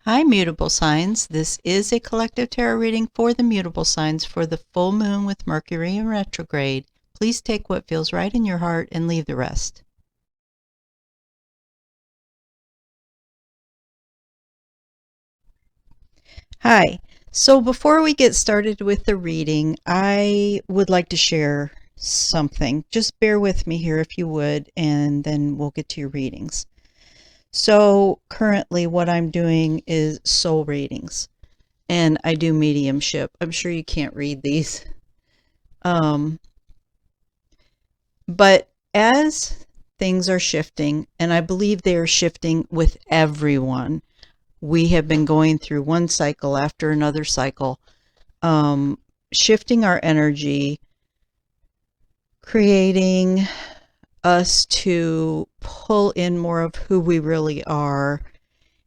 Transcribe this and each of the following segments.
Hi, Mutable Signs. This is a collective tarot reading for the Mutable Signs for the full moon with Mercury in retrograde. Please take what feels right in your heart and leave the rest. Hi. So before we get started with the reading, I would like to share something. Just bear with me here if you would, and then we'll get to your readings. So currently what I'm doing is soul readings, and I do mediumship. I'm sure you can't read these. But as things are shifting, and I believe they are shifting with everyone, we have been going through one cycle after another cycle, shifting our energy, creating us to pull in more of who we really are,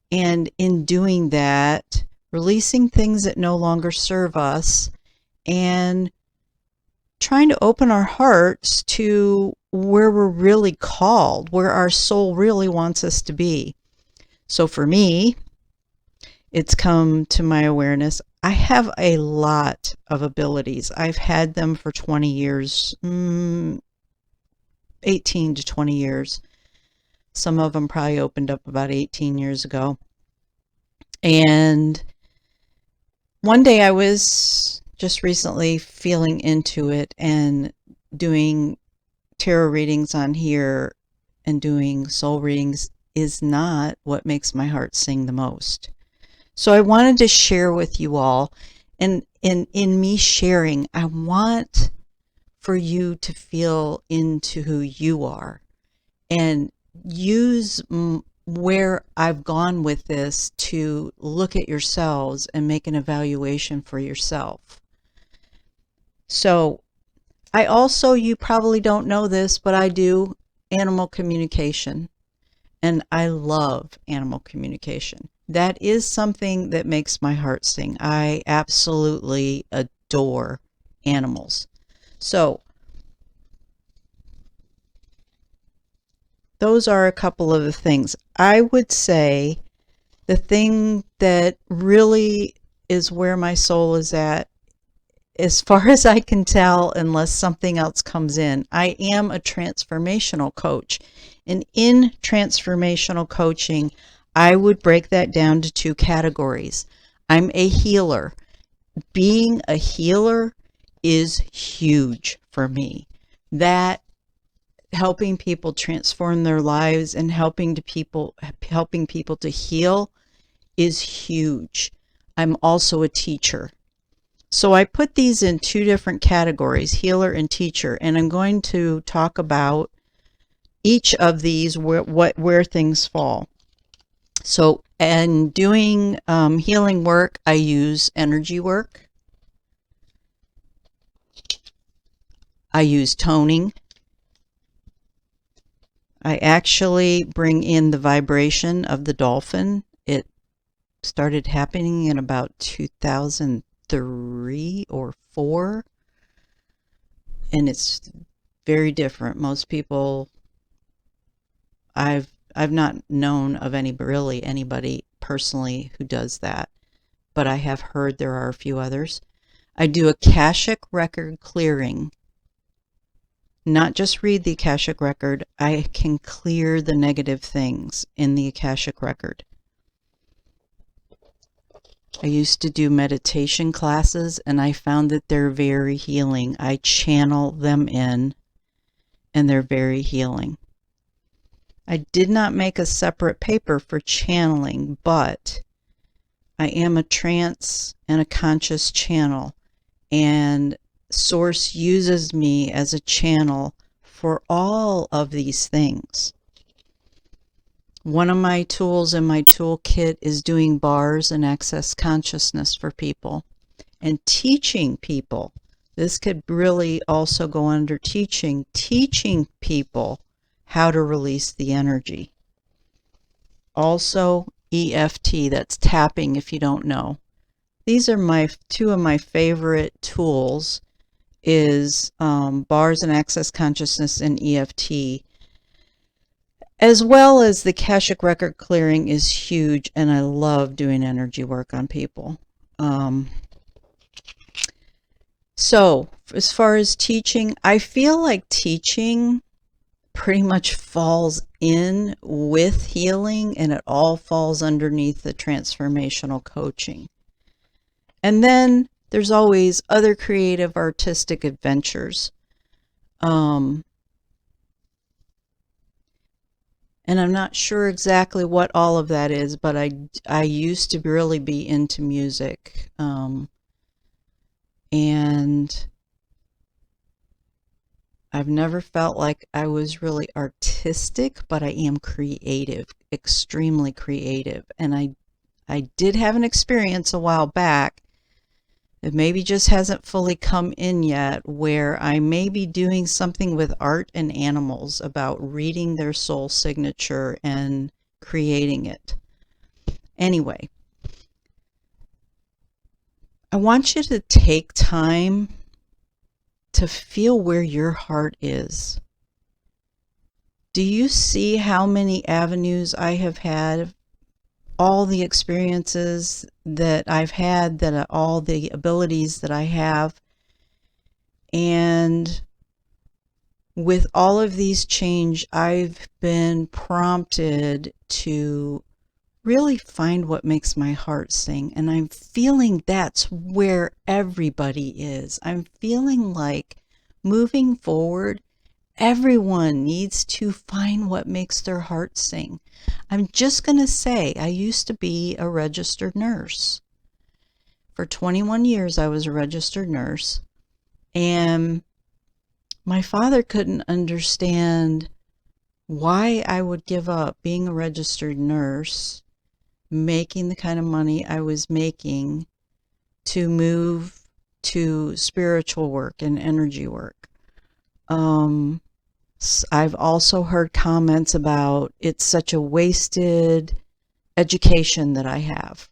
and in doing that, releasing things that no longer serve us, and trying to open our hearts to where we're really called, where our soul really wants us to be. So for me, it's come to my awareness. I have a lot of abilities. I've had them for 20 years, 18 to 20 years. Some of them probably opened up about 18 years ago. And one day I was just recently feeling into it and doing tarot readings on here and doing soul readings is not what makes my heart sing the most. So I wanted to share with you all, and in me sharing, I want for you to feel into who you are and use where I've gone with this to look at yourselves and make an evaluation for yourself. So I also, you probably don't know this, but I do animal communication, and I love animal communication. That is something that makes my heart sing. I absolutely adore animals. So those are a couple of the things. I would say the thing that really is where my soul is at, as far as I can tell, unless something else comes in, I am a transformational coach. And in transformational coaching, I would break that down to two categories. I'm a healer. Being a healer is huge for me. That helping people transform their lives and helping people to heal is huge. I'm also a teacher. So I put these in two different categories, healer and teacher, and I'm going to talk about each of these, where things fall. So in doing healing work, I use energy work. I use toning. I actually bring in the vibration of the dolphin. It started happening in about 2003 or 4, and it's very different. Most people, I've not known of anybody personally who does that, but I have heard there are a few others. I do Akashic record clearing. Not just read the Akashic record, I can clear the negative things in the Akashic record. I used to do meditation classes, and I found that they're very healing. I channel them in, and they're very healing. I did not make a separate paper for channeling, but I am a trance and a conscious channel, and Source uses me as a channel for all of these things. One of my tools in my toolkit is doing bars and access consciousness for people and teaching people. This could really also go under teaching people how to release the energy. Also EFT, that's tapping if you don't know. These are two of my favorite tools, is bars and access consciousness and EFT. as well as the Akashic record clearing is huge, and I love doing energy work on people. So as far as teaching, I feel like teaching pretty much falls in with healing, and it all falls underneath the transformational coaching. And then there's always other creative artistic adventures. And I'm not sure exactly what all of that is, but I used to really be into music. And I've never felt like I was really artistic, but I am creative, extremely creative. And I did have an experience a while back. It maybe just hasn't fully come in yet, where I may be doing something with art and animals about reading their soul signature and creating it. Anyway, I want you to take time to feel where your heart is. Do you see how many avenues I have had, all the experiences that I've had, that all the abilities that I have? And with all of these change, I've been prompted to really find what makes my heart sing. And I'm feeling that's where everybody is. I'm feeling like moving forward, everyone needs to find what makes their heart sing. I'm just going to say, I used to be a registered nurse. For 21 years, I was a registered nurse. And my father couldn't understand why I would give up being a registered nurse, making the kind of money I was making, to move to spiritual work and energy work. I've also heard comments about it's such a wasted education that I have.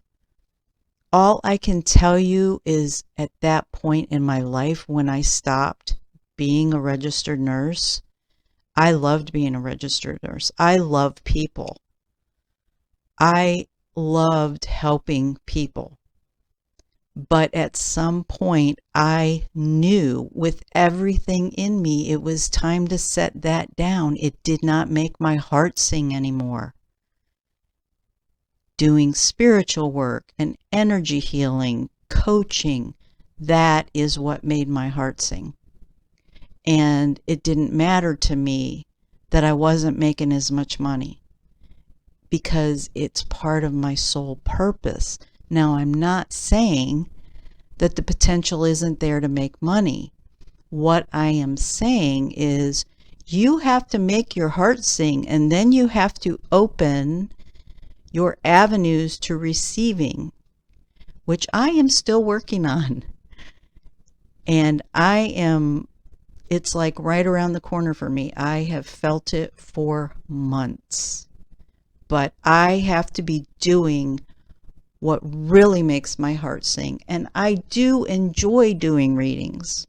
All I can tell you is at that point in my life when I stopped being a registered nurse, I loved being a registered nurse. I love people. I loved helping people. But at some point, I knew with everything in me, it was time to set that down. It did not make my heart sing anymore. Doing spiritual work and energy healing, coaching, that is what made my heart sing. And it didn't matter to me that I wasn't making as much money, because it's part of my soul purpose. Now, I'm not saying that the potential isn't there to make money. What I am saying is you have to make your heart sing, and then you have to open your avenues to receiving, which I am still working on. And it's like right around the corner for me. I have felt it for months. But I have to be doing what really makes my heart sing. And I do enjoy doing readings,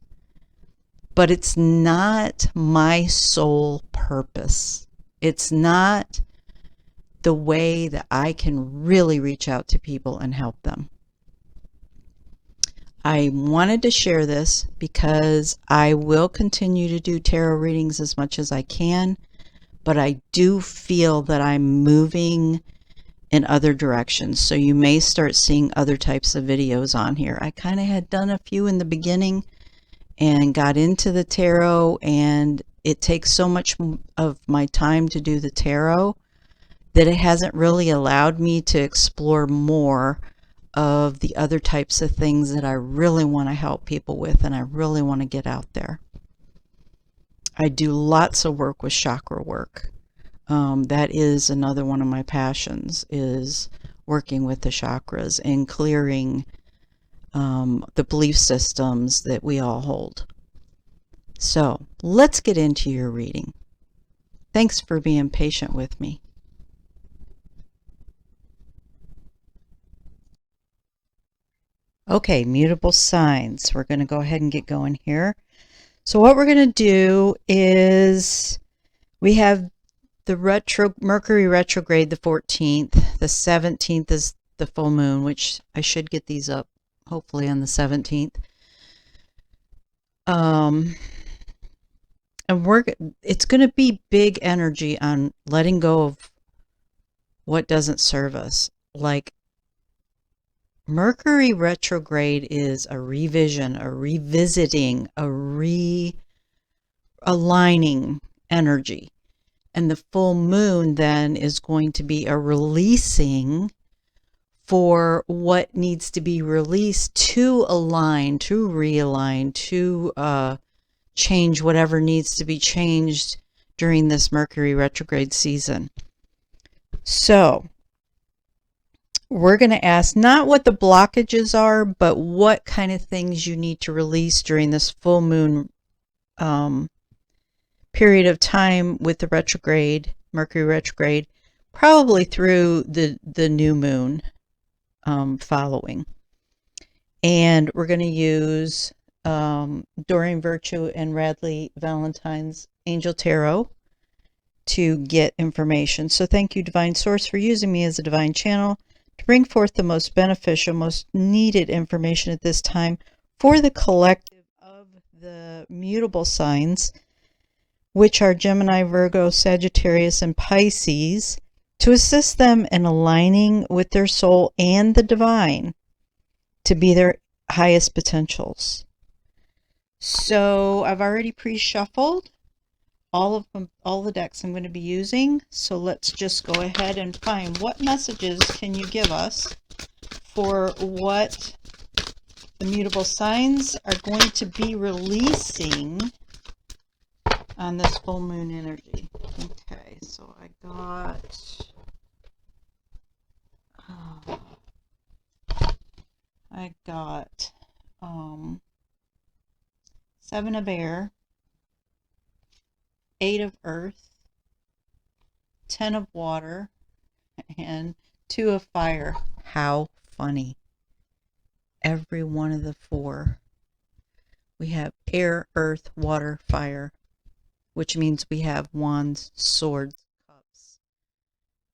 but it's not my sole purpose. It's not the way that I can really reach out to people and help them. I wanted to share this because I will continue to do tarot readings as much as I can, but I do feel that I'm moving in other directions. So you may start seeing other types of videos on here. I kind of had done a few in the beginning and got into the tarot, and it takes so much of my time to do the tarot that it hasn't really allowed me to explore more of the other types of things that I really want to help people with and I really want to get out there. I do lots of work with chakra work. That is another one of my passions, is working with the chakras and clearing the belief systems that we all hold. So let's get into your reading. Thanks for being patient with me. Okay, mutable signs. We're going to go ahead and get going here. So what we're going to do is we have the Mercury retrograde, the 14th. The 17th is the full moon, which I should get these up hopefully on the 17th. And it's going to be big energy on letting go of what doesn't serve us. Like, Mercury retrograde is a revision, a revisiting, a realigning energy. And the full moon then is going to be a releasing for what needs to be released to align, to realign, to change whatever needs to be changed during this Mercury retrograde season. So we're going to ask not what the blockages are, but what kind of things you need to release during this full moon period of time with the retrograde, Mercury retrograde, probably through the new moon following. And we're going to use Doreen Virtue and Radley Valentine's Angel Tarot to get information. So thank you, Divine Source, for using me as a divine channel to bring forth the most beneficial, most needed information at this time for the collective of the mutable signs, which are Gemini, Virgo, Sagittarius, and Pisces, to assist them in aligning with their soul and the divine to be their highest potentials. So I've already pre-shuffled all the decks I'm going to be using. So let's just go ahead and find what messages can you give us for what the mutable signs are going to be releasing on this full moon energy. Okay, so I got Seven of Air, 8 of Earth, 10 of Water, and 2 of Fire. How funny. Every one of the 4. We have air, earth, water, fire, which means we have wands, swords, cups,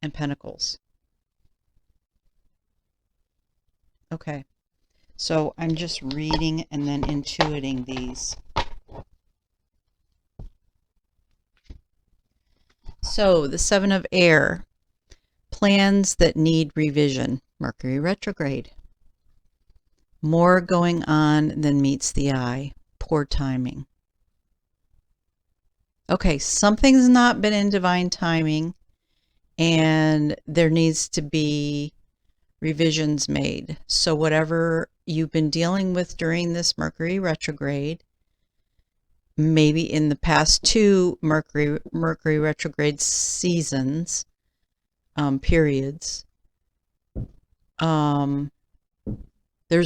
and pentacles. Okay, so I'm just reading and then intuiting these. So the 7 of Air, plans that need revision, Mercury retrograde. More going on than meets the eye, poor timing. Okay, something's not been in divine timing and there needs to be revisions made. So whatever you've been dealing with during this Mercury retrograde, maybe in the past 2 Mercury retrograde seasons, periods, there's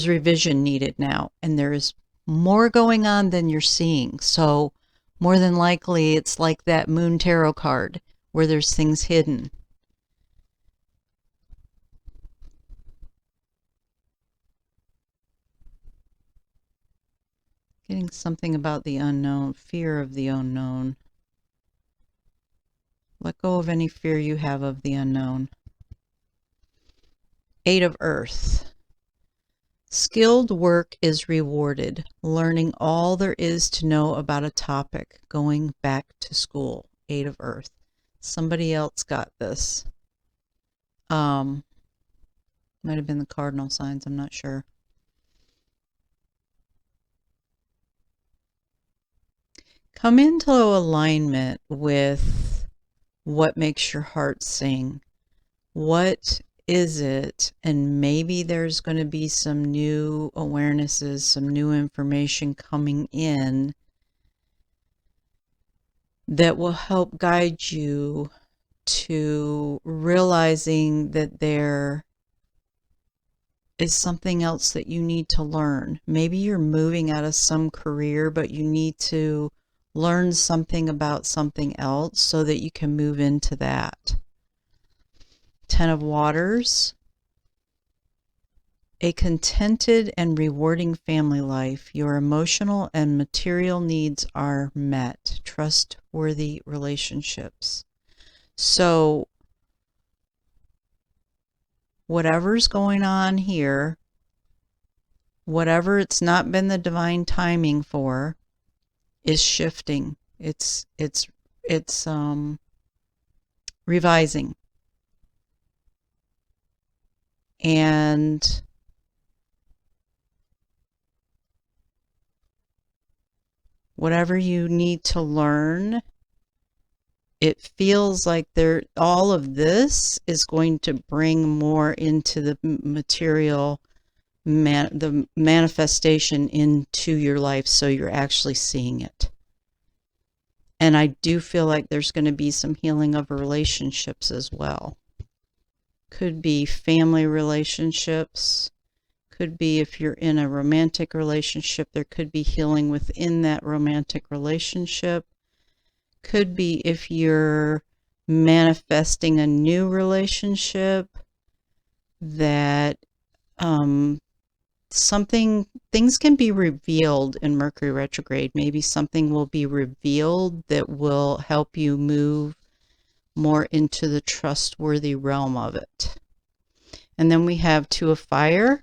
revision needed now, and there is more going on than you're seeing. So more than likely it's like that Moon Tarot card where there's things hidden. Getting something about the unknown, fear of the unknown. Let go of any fear you have of the unknown. 8 of Earth. Skilled work is rewarded. Learning all there is to know about a topic. Going back to school. 8 of Earth. Somebody else got this. Might have been the cardinal signs. I'm not sure. Come into alignment with what makes your heart sing. What is it? And maybe there's going to be some new awarenesses, some new information coming in that will help guide you to realizing that there is something else that you need to learn. Maybe you're moving out of some career, but you need to learn something about something else so that you can move into that. 10 of Waters. A contented and rewarding family life. Your emotional and material needs are met. Trustworthy relationships. So whatever's going on here, whatever it's not been the divine timing for, is shifting. It's revising. And whatever you need to learn, it feels like all of this is going to bring more into the material, the manifestation into your life, so you're actually seeing it. And I do feel like there's going to be some healing of relationships as well. Could be family relationships. Could be if you're in a romantic relationship, there could be healing within that romantic relationship. Could be if you're manifesting a new relationship, that things can be revealed in Mercury retrograde. Maybe something will be revealed that will help you move more into the trustworthy realm of it. And then we have Two of Fire.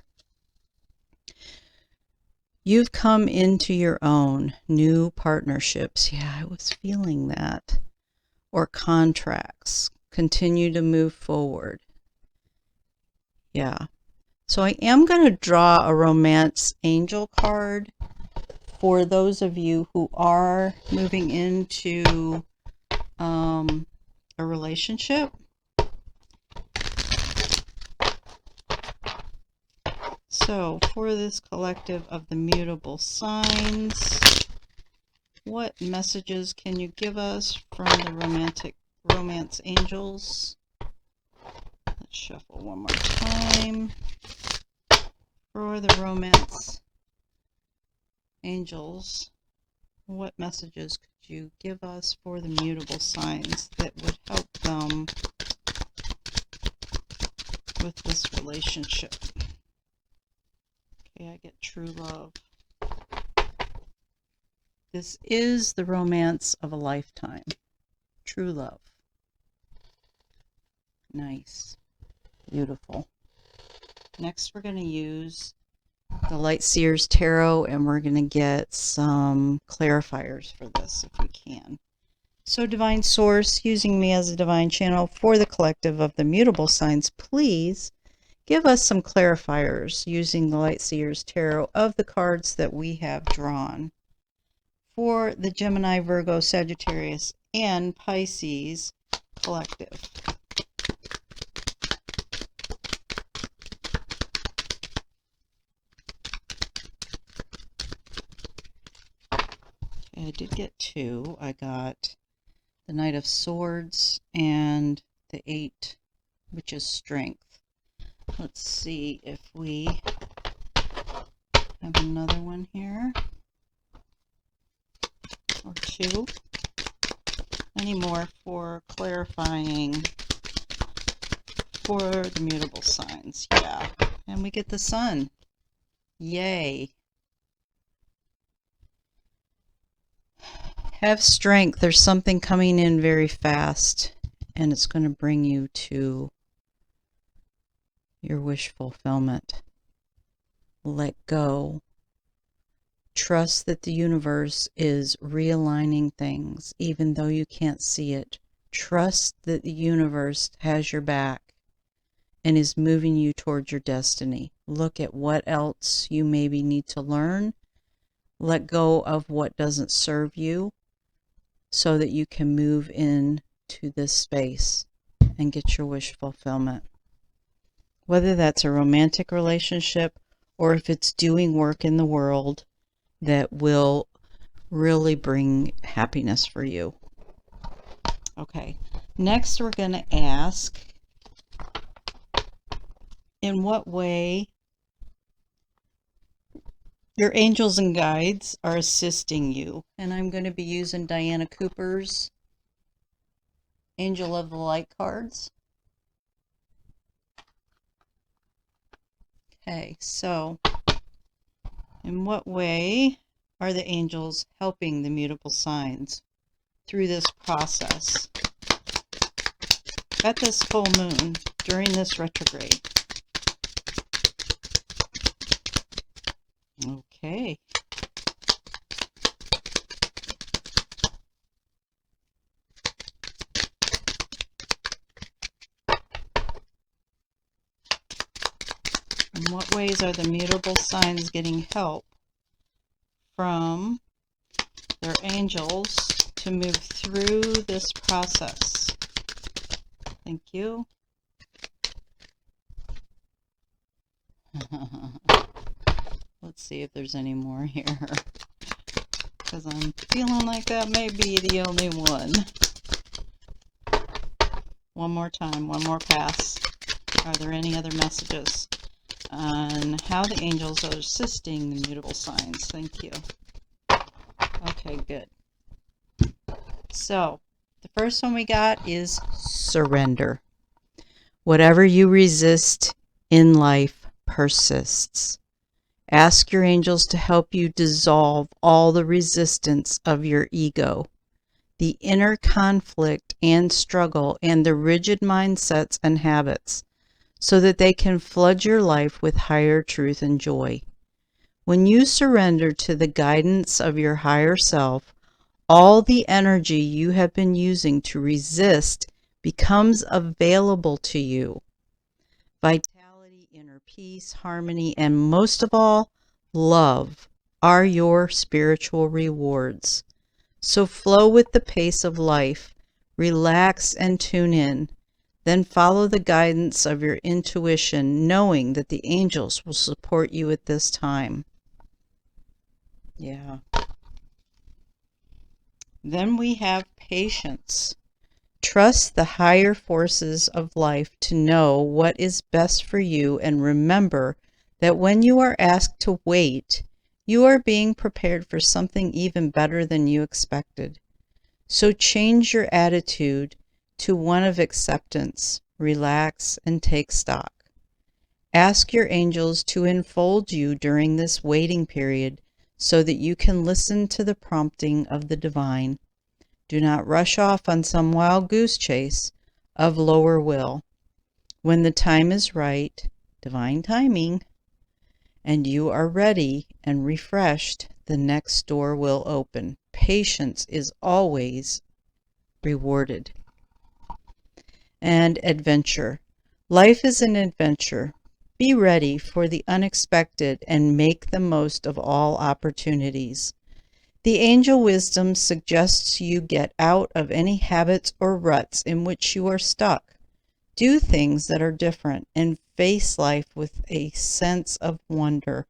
You've come into your own new partnerships. Yeah, I was feeling that. Or contracts. Continue to move forward. Yeah. So I am going to draw a romance angel card for those of you who are moving into a relationship. So for this collective of the mutable signs, what messages can you give us from the romance angels? Let's shuffle one more time. For the romance angels, what messages could you give us for the mutable signs that would help them with this relationship? Okay, I get true love. This is the romance of a lifetime. True love. Nice. Beautiful. Next, we're going to use the Light Seers Tarot, and we're going to get some clarifiers for this if we can. So, Divine Source, using me as a divine channel for the collective of the mutable signs, please give us some clarifiers using the Light Seers Tarot of the cards that we have drawn for the Gemini, Virgo, Sagittarius, and Pisces collective. I did get two. I got the Knight of Swords and the Eight, which is Strength. Let's see if we have another one here. Or two. Any more for clarifying for the mutable signs? Yeah. And we get the Sun. Yay. Have strength. There's something coming in very fast, and it's going to bring you to your wish fulfillment. Let go. Trust that the universe is realigning things, even though you can't see it. Trust that the universe has your back and is moving you towards your destiny. Look at what else you maybe need to learn. Let go of what doesn't serve you, so that you can move into this space and get your wish fulfillment. Whether that's a romantic relationship or if it's doing work in the world that will really bring happiness for you. Okay, next we're going to ask, in what way your angels and guides are assisting you. And I'm going to be using Diana Cooper's Angel of the Light cards. Okay, so in what way are the angels helping the mutable signs through this process? at this full moon during this retrograde. Okay. In what ways are the mutable signs getting help from their angels to move through this process? Thank you. Let's see if there's any more here, because I'm feeling like that may be the only one. One more time, one more pass. Are there any other messages on how the angels are assisting the mutable signs? Thank you. Okay, good. So, the first one we got is surrender. Whatever you resist in life persists. Ask your angels to help you dissolve all the resistance of your ego, the inner conflict and struggle, and the rigid mindsets and habits, so that they can flood your life with higher truth and joy. When you surrender to the guidance of your higher self, all the energy you have been using to resist becomes available to you. Vitality, inner peace, harmony, and most of all, love are your spiritual rewards. So flow with the pace of life, relax and tune in, then follow the guidance of your intuition, knowing that the angels will support you at this time. Yeah. Then we have patience. Trust the higher forces of life to know what is best for you, and remember that when you are asked to wait, you are being prepared for something even better than you expected. So change your attitude to one of acceptance, relax, and take stock. Ask your angels to enfold you during this waiting period so that you can listen to the prompting of the divine. Do not rush off on some wild goose chase of lower will. When the time is right, divine timing, and you are ready and refreshed, the next door will open. Patience is always rewarded. And adventure. Life is an adventure. Be ready for the unexpected and make the most of all opportunities. The angel wisdom suggests you get out of any habits or ruts in which you are stuck. Do things that are different and face life with a sense of wonder.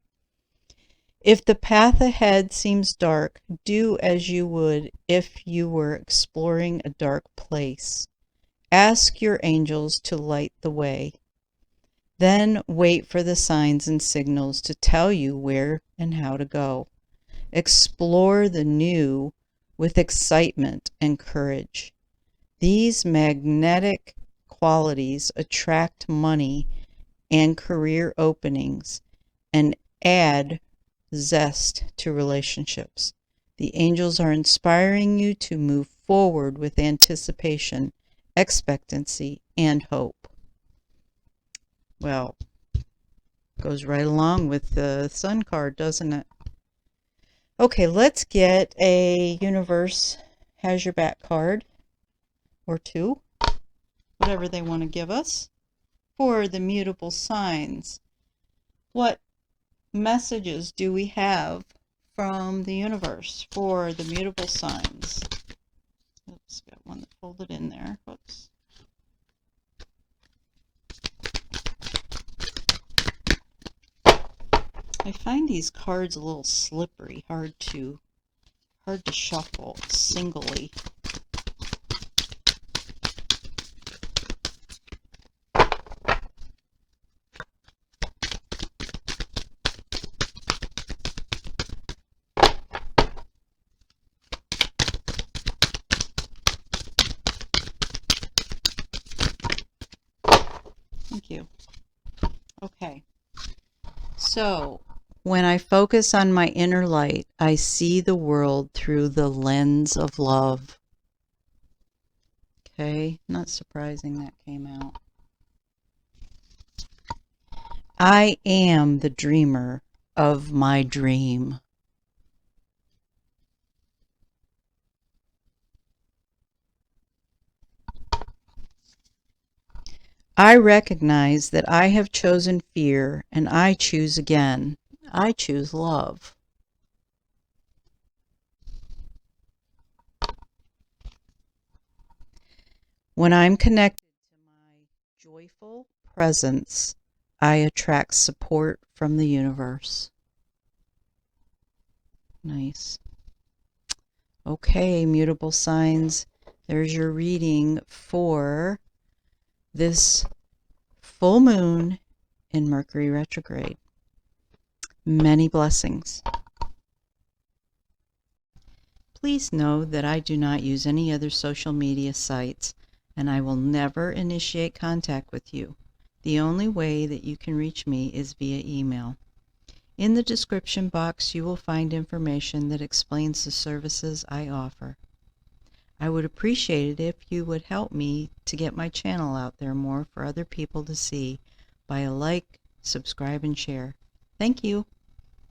If the path ahead seems dark, do as you would if you were exploring a dark place. Ask your angels to light the way. Then wait for the signs and signals to tell you where and how to go. Explore the new with excitement and courage. These magnetic qualities attract money and career openings and add zest to relationships. The angels are inspiring you to move forward with anticipation, expectancy, and hope. Well, goes right along with the Sun card, doesn't it? Okay, let's get a Universe Has Your Back card, or two, whatever they want to give us, for the mutable signs. What messages do we have from the universe for the mutable signs? Oops, got one that folded in there. Whoops. I find these cards a little slippery, hard to shuffle singly. Thank you. Okay. So, when I focus on my inner light, I see the world through the lens of love. Okay, not surprising that came out. I am the dreamer of my dream. I recognize that I have chosen fear and I choose again. I choose love. When I'm connected to my joyful presence, I attract support from the universe. Nice. Okay, mutable signs. There's your reading for this full moon in Mercury retrograde. Many blessings. Please know that I do not use any other social media sites, and I will never initiate contact with you. The only way that you can reach me is via email. In the description box, you will find information that explains the services I offer. I would appreciate it if you would help me to get my channel out there more for other people to see by a like, subscribe, and share. Thank you.